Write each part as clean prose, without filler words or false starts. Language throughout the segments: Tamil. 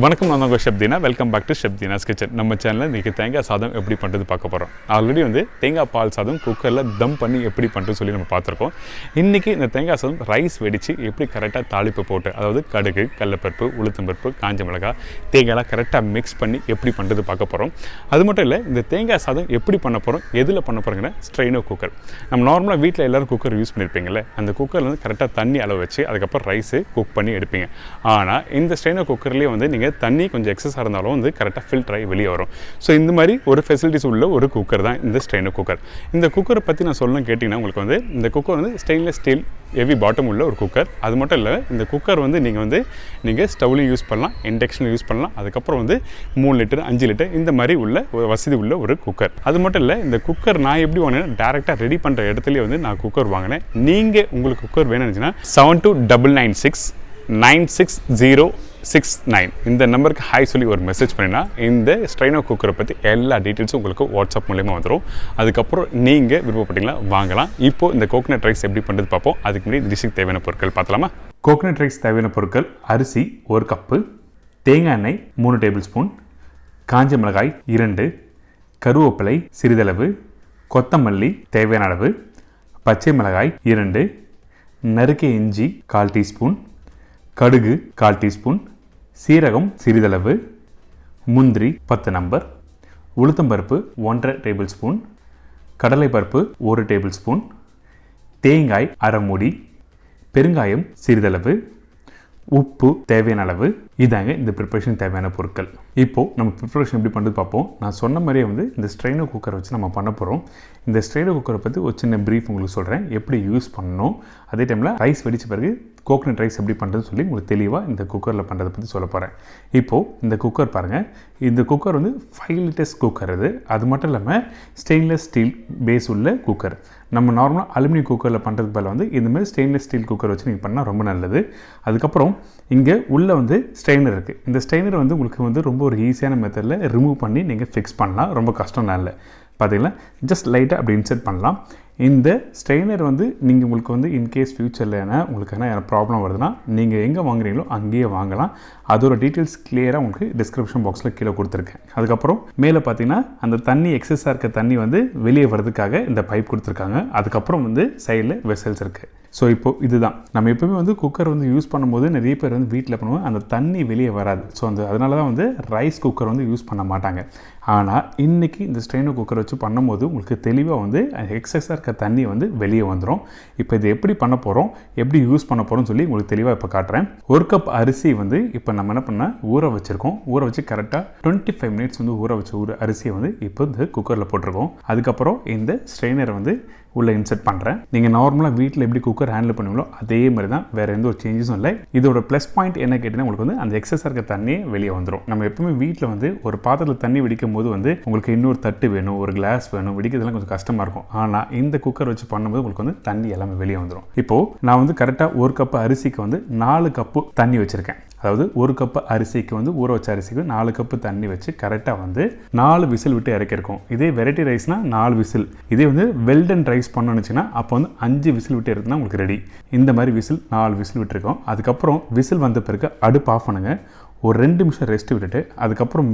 வணக்கம், நான் உங்கள் chef Deena. Welcome back to chef Deena's kitchen. நம்ம சேனலில் இன்றைக்கி தேங்காய் சாதம் எப்படி பண்ணுறது பார்க்க போகிறோம். ஆல்ரெடி தேங்காய் பால் சாதம் குக்கரில் தம் பண்ணி எப்படி பண்ணுறது சொல்லி நம்ம பார்த்துருக்கோம். இன்றைக்கி இந்த தேங்காய் சாதம் ரைஸ் வெடித்து எப்படி கரெக்டாக தாளிப்பு போட்டு, அதாவது கடுகு, கடலைப்பருப்பு, உளுத்தம்பருப்பு, காஞ்ச மிளகாய், தேங்காயெல்லாம் கரெக்டாக மிக்ஸ் பண்ணி எப்படி பண்ணுறது பார்க்க போகிறோம். அது மட்டும் இல்லை, இந்த தேங்காய் சாதம் எப்படி பண்ண போகிறோம், எதில் பண்ண போகிறோங்கன்னா ஸ்ட்ரெயினோ குக்கர். நம்ம நார்மலாக வீட்டில் எல்லோரும் குக்கர் யூஸ் பண்ணியிருப்பீங்கள்ல, அந்த குக்கரில் கரெக்டாக தண்ணி அளவு வச்சு அதுக்கப்புறம் ரைஸு குக் பண்ணி எடுப்பீங்க. ஆனால் இந்த ஸ்ட்ரெயினோ குக்கர்லேயே நீங்கள் தண்ணி கொஞ்சம் எக்ஸஸாக இருந்தாலும் கரெக்டாக ஃபில்டர் ஆகி வெளியே வரும். ஸோ இந்த மாதிரி ஒரு ஃபெசிலிட்டிஸ் உள்ள ஒரு குக்கர் தான் இந்த ஸ்ட்ரெயினோ குக்கர். இந்த குக்கரை பற்றி நான் சொல்லணும்னு கேட்டிங்கன்னா, உங்களுக்கு இந்த cooker stainless steel heavy bottom உள்ள ஒரு குக்கர். அது மட்டும் இல்லை, இந்த குக்கர் நீங்கள் ஸ்டவ்லையும் யூஸ் பண்ணலாம், இண்டக்ஷனில் யூஸ் பண்ணலாம். அதுக்கப்புறம் 3 லிட்டர் 5 லிட்டர் இந்த மாதிரி உள்ள வசதி உள்ள ஒரு குக்கர். அது மட்டும் இல்லை, இந்த குக்கர் நான் எப்படி வாங்கினேன், டேரெக்டாக ரெடி பண்ணுற இடத்துலேயே நான் குக்கர் வாங்கினேன். நீங்கள் உங்களுக்கு குக்கர் வேணும்னுச்சுன்னா 729996 96069 இந்த நம்பருக்கு ஹாய் சொல்லி ஒரு மெசேஜ் பண்ணினா இந்த ஸ்ட்ரெயினோ குக்கரை பற்றி எல்லா டீட்டெயில்ஸும் உங்களுக்கு வாட்ஸ்அப் மூலமாக வந்துடும். அதுக்கப்புறம் நீங்கள் விருப்பப்பட்டீங்களா வாங்கலாம். இப்போது இந்த கோகனட் ரைஸ் எப்படி பண்ணுறது பார்ப்போம். அதுக்கு முன்னாடி டிஷ்ஷுக்கு தேவையான பொருட்கள் பார்த்தலாமா. கோகனட் ரைஸ் தேவையான பொருட்கள்: அரிசி 1 கப்பு, தேங்காய் எண்ணெய் 3 டேபிள் ஸ்பூன், காஞ்ச மிளகாய் 2, கருவேப்பிலை சிறிதளவு, கொத்தமல்லி தேவையான அளவு, பச்சை மிளகாய் 2, நறுக்கிய இஞ்சி 1/4 டீஸ்பூன், கடுகு 1/4 டீஸ்பூன், சீரகம் சிறிதளவு, முந்திரி 10 நம்பர், உளுத்தம்பருப்பு 1/2 டேபிள் ஸ்பூன், கடலைப்பருப்பு 1 டேபிள் ஸ்பூன், தேங்காய் 1/2 மூடி, பெருங்காயம் சிறிதளவு, உப்பு தேவையான அளவு. இதாங்க இந்த ப்ரிப்பரேஷன் தேவையான பொருட்கள். இப்போது நம்ம ப்ரிப்பரேஷன் எப்படி பண்ணுறது பார்ப்போம். நான் சொன்ன மாதிரியே இந்த ஸ்ட்ரெயினோ குக்கரை வச்சு நம்ம பண்ண போகிறோம். இந்த ஸ்ட்ரெயினோ குக்கரை பற்றி ஒரு சின்ன ப்ரீஃப் உங்களுக்கு சொல்கிறேன், எப்படி யூஸ் பண்ணணும். அதே டைமில் ரைஸ் வெடித்த பிறகு கோகனட் ரைஸ் எப்படி பண்ணுறதுன்னு சொல்லி உங்களுக்கு தெளிவாக இந்த குக்கரில் பண்ணுறதை பற்றி சொல்ல போகிறேன். இப்போது இந்த குக்கர் பாருங்கள், இந்த குக்கர் 5 லிட்டர்ஸ் குக்கர் இது. அது மட்டும் இல்லாமல் ஸ்டெயின்லெஸ் ஸ்டீல் பேஸ் உள்ள குக்கர். நம்ம நார்மலாக அலுமினியம் குக்கரில் பண்ணுறதுக்கு பதில் இந்தமாதிரி ஸ்டெயின்லெஸ் ஸ்டீல் குக்கர் வச்சு நீங்கள் பண்ணால் ரொம்ப நல்லது. அதுக்கப்புறம் இங்கே உள்ளே ஸ்ட்ரெயினர் இருக்குது. இந்த ஸ்ட்ரெயினர் உங்களுக்கு ரொம்ப ஒரு ஈஸியான மெத்தடில் ரிமூவ் பண்ணி நீங்கள் ஃபிக்ஸ் பண்ணலாம். ரொம்ப கஷ்டம்லாம் இல்லை. பார்த்தீங்களா, ஜஸ்ட் லைட்டாக அப்படி இன்சர்ட் பண்ணலாம். இந்த ஸ்ட்ரெயினர் நீங்கள் உங்களுக்கு இன்கேஸ் ஃப்யூச்சரில் உங்களுக்கு என்ன ப்ராப்ளம் வருதுன்னா, நீங்கள் எங்கே வாங்குறீங்களோ அங்கேயே வாங்கலாம். அதோட டீட்டெயில்ஸ் கிளியராக உங்களுக்கு டிஸ்கிரிப்ஷன் பாக்ஸில் கீழே கொடுத்துருக்கேன். அதுக்கப்புறம் மேலே பார்த்தீங்கன்னா அந்த தண்ணி எக்ஸஸாக இருக்க தண்ணி வெளியே வர்றதுக்காக இந்த பைப் கொடுத்துருக்காங்க. அதுக்கப்புறம் சைடில் வெசல்ஸ் இருக்குது. ஸோ இப்போது இதுதான் நம்ம எப்போவுமே குக்கர் யூஸ் பண்ணும்போது நிறைய பேர் வீட்டில் பண்ணுவோம், அந்த தண்ணி வெளியே வராது. ஸோ அதனால தான் ரைஸ் குக்கர் யூஸ் பண்ண மாட்டாங்க. ஆனால் இன்றைக்கி இந்த ஸ்ட்ரெயினோ குக்கர் வச்சு பண்ணும்போது உங்களுக்கு தெளிவாக எக்ஸஸாக இருக்க தண்ணி வெளியே வந்துடும். இப்போ இது எப்படி பண்ண போகிறோம், எப்படி யூஸ் பண்ண போகிறோம்னு சொல்லி உங்களுக்கு தெளிவாக இப்போ காட்டுறேன். 1 கப் அரிசி இப்போ நம்ம என்ன பண்ணால் ஊற வச்சுருக்கோம். ஊற வச்சு கரெக்டாக 25 மினிட்ஸ் ஊற வச்ச அரிசியை இப்போ இந்த குக்கரில் போட்டிருக்கோம். அதுக்கப்புறம் இந்த ஸ்ட்ரெயினரை உள்ளே இன்சர்ட் பண்ணுறேன். நீங்கள் நார்மலாக வீட்டில் எப்படி குக்கர் ஹேண்டில் பண்ணுவீங்களோ அதே மாதிரி தான், வேறு எந்த ஒரு சேஞ்சஸும் இல்லை. இதோட ப்ளஸ் பாயிண்ட் என்ன கேட்டிங்கன்னா, உங்களுக்கு அந்த எக்ஸஸாக இருக்க தண்ணியே வெளியே வந்துடும். நம்ம எப்பவுமே வீட்டில் ஒரு பாத்திரத்தில் தண்ணி வெடிக்கும் போது உங்களுக்கு இன்னொரு தட்டு வேணும், ஒரு கிளாஸ் வேணும், வெடிக்கிறதுலாம் கொஞ்சம் கஷ்டமாக இருக்கும். ஆனால் இந்த குக்கர் வச்சு பண்ணும்போது உங்களுக்கு தண்ணி எல்லாமே வெளியே வந்துடும். இப்போது நான் கரெக்டாக 1 கப்பு அரிசிக்கு 4 கப்பு தண்ணி வச்சுருக்கேன். அதாவது 1 கப்பு அரிசிக்கு ஊற வச்ச அரிசிக்கு 4 கப்பு தண்ணி வச்சு கரெக்டாக 4 விசில் விட்டு இறக்கிருக்கோம். இதே வெரைட்டி ரைஸ்னால் 4 விசில். இதே வெல்டன் ரைஸ் பண்ணணுச்சுன்னா அப்போ 5 விசில் விட்டு இருக்குன்னா உங்களுக்கு ரெடி. இந்த மாதிரி விசில் 4 விசில் விட்டுருக்கோம். அதுக்கப்புறம் விசில் வந்த பிறகு அடுப்பு ஆஃப் பண்ணுங்கள். ஒரு 2 நிமிஷம் ரெஸ்ட் விட்டுட்டு அதுக்கப்புறம்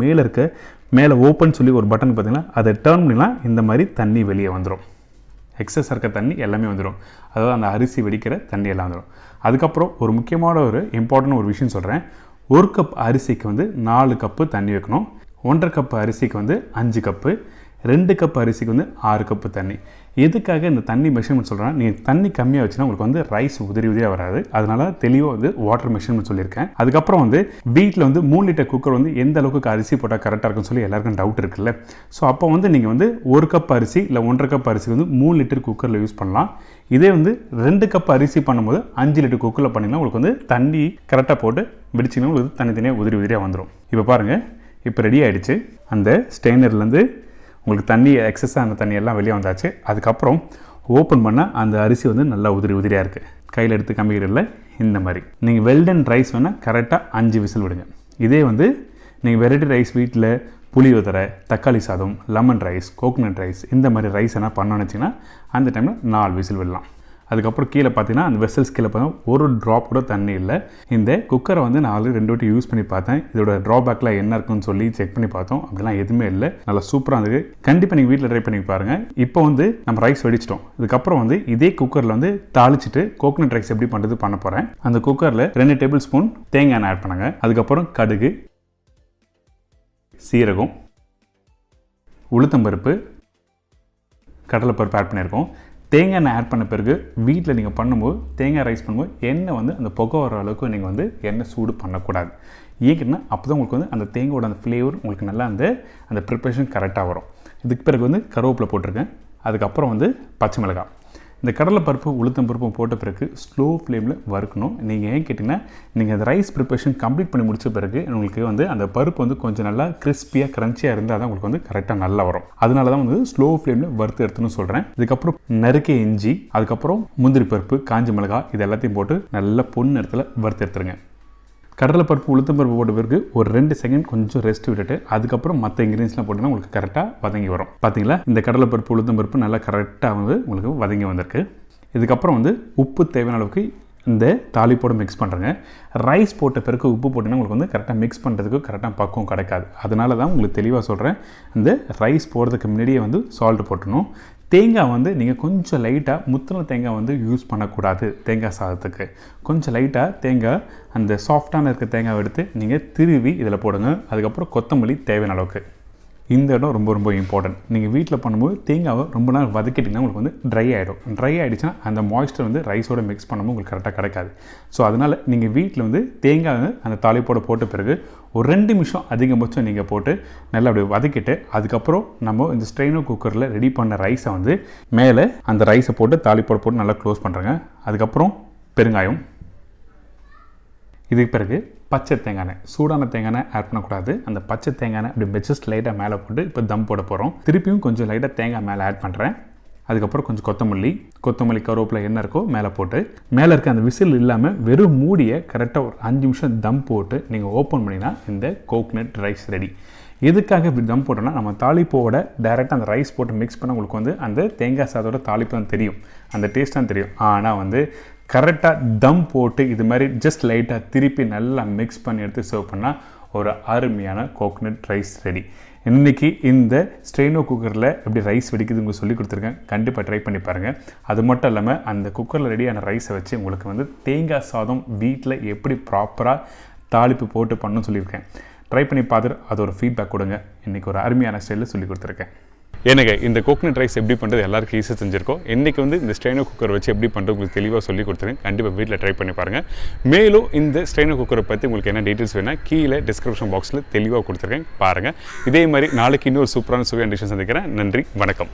மேலே ஓப்பன் சொல்லி ஒரு பட்டன் பார்த்தீங்கன்னா அதை டர்ன் பண்ணிலாம் இந்த மாதிரி தண்ணி வெளியே வந்துடும். எக்ஸஸ் இருக்க தண்ணி எல்லாமே வந்துடும். அதாவது அந்த அரிசி வெடிக்கிற தண்ணி எல்லாம் வந்துடும். அதுக்கப்புறம் ஒரு முக்கியமான ஒரு இம்பார்ட்டன்ட் ஒரு விஷயம் சொல்கிறேன். 1 கப் அரிசிக்கு 4 கப்பு தண்ணி வைக்கணும். 1.5 கப்பு அரிசிக்கு 5 கப்பு, 2 கப் அரிசிக்கு 6 கப்பு தண்ணி. எதுக்காக இந்த தண்ணி மெஷர்மெண்ட் சொல்கிறேன்னா, நீங்கள் தண்ணி கம்மியாக வச்சுன்னா உங்களுக்கு ரைஸ் உதிரியாக வராது. அதனால தெளிவாக வாட்டர் மெஷர்மெண்ட் சொல்லியிருக்கேன். அதுக்கப்புறம் வீட்டில் 3 லிட்டர் குக்கர் எந்த அளவுக்கு அரிசி போட்டால் கரெக்டாக இருக்குன்னு சொல்லி எல்லாருக்கும் டவுட் இருக்குல்ல. ஸோ அப்போ நீங்கள் 1 கப் அரிசி இல்லை 1.5 கப் அரிசி 3 லிட்டர் குக்கரில் யூஸ் பண்ணலாம். இதே 2 கப் அரிசி பண்ணும்போது 5 லிட்டர் குக்கரில் பண்ணிங்கன்னா உங்களுக்கு தண்ணி கரெக்டாக போட்டு வெடிச்சிங்கன்னா உங்களுக்கு தனித்தனியாக உதிரியாக வந்துடும். இப்போ பாருங்கள், இப்போ ரெடி ஆகிடுச்சு. அந்த ஸ்டெயினர்லேருந்து உங்களுக்கு தண்ணி எக்ஸஸாக அந்த தண்ணி எல்லாம் வெளியே வந்தாச்சு. அதுக்கப்புறம் ஓப்பன் பண்ணால் அந்த அரிசி நல்லா உதிரியாக இருக்குது. கையில் எடுத்து காமிக்கிறதில்ல, இந்த மாதிரி. நீங்கள் வெல்டன் ரைஸ் வேணால் கரெக்டாக 5 விசில் விடுங்க. இதே நீங்கள் வெரைட்டி ரைஸ் வீட்டில் புளியோதரை, தக்காளி சாதம், லெமன் ரைஸ், கோகனட் ரைஸ் இந்த மாதிரி ரைஸ் என்ன பண்ணணும்னு வச்சிங்கன்னா அந்த டைமில் 4 விசில் விடலாம். அதுக்கப்புறம் கீழே பார்த்தீங்கன்னா அந்த வெசல்ஸ் கீழே பார்த்தீங்கன்னா ஒரு ட்ராப் கூட தண்ணி இல்லை. இந்த குக்கரை வந்து நான் ஆல்ரெடி 2 வாட்டி யூஸ் பண்ணி பார்த்தேன். இதோட ட்ராபேக்கில் என்ன இருக்குன்னு சொல்லி செக் பண்ணி பார்த்தோம். அப்படிலாம் எதுவுமே இல்லை, நல்லா சூப்பராக இருந்தது. கண்டிப்பாக நீங்கள் வீட்டில் ட்ரை பண்ணி பாருங்கள். இப்போ வந்து நம்ம ரைஸ் வெடிச்சிட்டோம். இதுக்கப்புறம் வந்து இதே குக்கரில் வந்து தாளிச்சிட்டு கோகனட் ரைஸ் எப்படி பண்ணுறது பண்ண போகிறேன். அந்த குக்கரில் 2 டேபிள் ஸ்பூன் தேங்காய் எண்ணெய் ஆட் பண்ணுங்க. அதுக்கப்புறம் கடுகு, சீரகம், உளுத்தம்பருப்பு, கடலைப்பருப்பு ஆட் பண்ணியிருக்கோம். தேங்காய் எண்ணெய் ஆட் பண்ண பிறகு வீட்டில் நீங்கள் பண்ணும்போது தேங்காய் ரைஸ் பண்ணும்போது எண்ணெய் வந்து அந்த புகை வர அளவுக்கு நீங்கள் வந்து எண்ணெய் சூடு பண்ணக்கூடாது. ஏன்னா அப்போ தான் உங்களுக்கு வந்து அந்த தேங்காயோட அந்த ஃப்ளேவர் உங்களுக்கு நல்லா அந்த ப்ரிப்ரேஷன் கரெக்டாக வரும். இதுக்கு பிறகு வந்து கருவேப்பிலை போட்டிருக்கேன். அதுக்கப்புறம் வந்து பச்சை மிளகாய். இந்த கடலைப்பருப்பு உளுத்தம்பருப்பும் போட்ட பிறகு ஸ்லோ ஃப்ளேமில் வறுக்கணும். நீங்கள் ஏன் கேட்டிங்கன்னா நீங்கள் அந்த ரைஸ் ப்ரிப்பரேஷன் கம்ப்ளீட் பண்ணி முடிச்ச பிறகு உங்களுக்கு வந்து அந்த பருப்பு வந்து கொஞ்சம் நல்லா கிறிஸ்பியாக க்ரன்ச்சியாக இருந்தால் தான் உங்களுக்கு வந்து கரெக்டாக நல்லா வரும். அதனால தான் வந்து ஸ்லோ ஃப்ளேமில் வறுத்து எடுத்துன்னு சொல்கிறேன். இதுக்கப்புறம் நறுக்கிய இஞ்சி, அதுக்கப்புறம் முந்திரி பருப்பு, காஞ்ச மிளகாய் இது எல்லாத்தையும் போட்டு நல்லா பொண்ணு இடத்துல வறுத்து எடுத்துருங்க. கடலைப்பருப்பு உளுத்தம்பருப்பு போட்ட பிறகு ஒரு 2 செகண்ட் கொஞ்சம் ரெஸ்ட் விட்டுட்டு அதுக்கப்புறம் மற்ற இன்க்ரீடியன்ஸ்லாம் போட்டிங்கன்னா உங்களுக்கு கரெக்டாக வதங்கி வரும். பார்த்தீங்களா, இந்த கடலைப்பருப்பு உளுத்தம்பருப்பு நல்லா கரெக்டாக வந்து உங்களுக்கு வதங்கி வந்திருக்கு. இதுக்கப்புறம் வந்து உப்பு தேவையான அளவுக்கு இந்த தாளிப்போடு மிக்ஸ் பண்ணுறேங்க. ரைஸ் போட்ட பிறகு உப்பு போட்டிங்கன்னா உங்களுக்கு வந்து கரெக்டாக மிக்ஸ் பண்ணுறதுக்கு கரெக்டாக பக்குவம் கிடைக்காது. அதனால தான் உங்களுக்கு தெளிவாக சொல்கிறேன், இந்த ரைஸ் போடுறதுக்கு முன்னாடியே வந்து சால்ட் போட்டணும். தேங்காய் வந்து நீங்கள் கொஞ்சம் லைட்டாக முத்தின தேங்காய் வந்து யூஸ் பண்ணக்கூடாது. தேங்காய் சாதத்துக்கு கொஞ்சம் லைட்டாக தேங்காய் அந்த சாஃப்டான இருக்க தேங்காய் எடுத்து நீங்கள் திருவி இதில் போடுங்க. அதுக்கப்புறம் கொத்தமல்லி தேவையான அளவுக்கு. இந்த இடம் ரொம்ப ரொம்ப இம்பார்ட்டன்ட். நீங்கள் வீட்டில் பண்ணும்போது தேங்காவை ரொம்ப நாள் வதக்கிட்டிங்கன்னா உங்களுக்கு வந்து ட்ரை ஆகிடும். ட்ரை ஆகிடுச்சுன்னா அந்த மாய்ஸ்டர் வந்து ரைஸோடு மிக்ஸ் பண்ணும்போது உங்களுக்கு கரெக்டாக கிடைக்காது. ஸோ அதனால் நீங்கள் வீட்டில் வந்து தேங்காய் அந்த தாளிப்போட போட்ட பிறகு ஒரு 2 நிமிஷம் அதிகபட்சம் நீங்கள் போட்டு நல்லா அப்படி வதக்கிட்டு அதுக்கப்புறம் நம்ம இந்த ஸ்ட்ரெயினோ குக்கரில் ரெடி பண்ண ரைஸை வந்து மேலே அந்த ரைஸை போட்டு தாளிப்போட போட்டு நல்லா க்ளோஸ் பண்ணுறேங்க. அதுக்கப்புறம் பெருங்காயம், இதுக்கு பிறகு பச்சை தேங்காய் எண்ணெய், சூடான தேங்காய் எண்ணெய் ஆட் பண்ணக்கூடாது. அந்த பச்சை தேங்காய் எண்ணெய் அப்படி ஜஸ்ட் லைட்டாக மேலே போட்டு இப்போ தம் போட போகிறோம். திருப்பியும் கொஞ்சம் லைட்டாக தேங்காய் மேலே ஆட் பண்ணுறேன். அதுக்கப்புறம் கொஞ்சம் கொத்தமல்லி கருவேப்பிலை என்ன இருக்கோ மேலே போட்டு மேலே இருக்க அந்த விசில் இல்லாமல் வெறும் மூடியை கரெக்டாக ஒரு 5 நிமிஷம் தம் போட்டு நீங்கள் ஓப்பன் பண்ணினா இந்த கோகனட் ரைஸ் ரெடி. எதுக்காக இப்படி தம் போட்டோன்னா நம்ம தாளிப்போட டைரெக்டாக அந்த ரைஸ் போட்டு மிக்ஸ் பண்ண உங்களுக்கு வந்து அந்த தேங்காய் சாதத்தோட தாளிப்பு தான் தெரியும், அந்த டேஸ்ட் தான் தெரியும். ஆனால் வந்து கரெக்டாக தம் போட்டு இது மாதிரி ஜஸ்ட் லைட்டாக திருப்பி நல்லா மிக்ஸ் பண்ணி எடுத்து சர்வ் பண்ணால் ஒரு அருமையான கோகனட் ரைஸ் ரெடி. இன்றைக்கி இந்த ஸ்ட்ரெயினோ குக்கரில் எப்படி ரைஸ் வெடிக்குது உங்களுக்கு சொல்லி கொடுத்துருக்கேன். கண்டிப்பாக ட்ரை பண்ணி பாருங்கள். அது மட்டும் இல்லாமல் அந்த குக்கரில் ரெடியான ரைஸை வச்சு உங்களுக்கு வந்து தேங்காய் சாதம் வீட்டில் எப்படி ப்ராப்பராக தாளிப்பு போட்டு பண்ணணும்னு சொல்லியிருக்கேன். ட்ரை பண்ணி பார்த்துட்டு அது ஒரு ஃபீட்பேக் கொடுங்க. இன்றைக்கி ஒரு அருமையான ஸ்டைலில் சொல்லி கொடுத்துருக்கேன். எனக்கு இந்த கோகனட் ரைஸ் எப்படி பண்ணுறது எல்லாருக்கும் ஈஸியாக செஞ்சிருக்கோம். இன்றைக்கி வந்து இந்த ஸ்ட்ரெயினோ குக்கர் வச்சு எப்படி பண்ணுறது உங்களுக்கு தெளிவாக சொல்லி கொடுத்துருக்கேன். கண்டிப்பாக வீட்டில் ட்ரை பண்ணி பாருங்கள். மேலும் இந்த ஸ்ட்ரெயினோ குக்கரை பற்றி உங்களுக்கு என்ன டீட்டெயில்ஸ் வேணால் கீழே டிஸ்கிரிப்ஷன் பாக்ஸில் தெளிவாக கொடுத்துருக்கேன், பாருங்கள். இதே மாதிரி நாளைக்கு இன்னொரு சூப்பரான சுவையான டிஷ்ஷை சந்திக்கிறேன். நன்றி, வணக்கம்.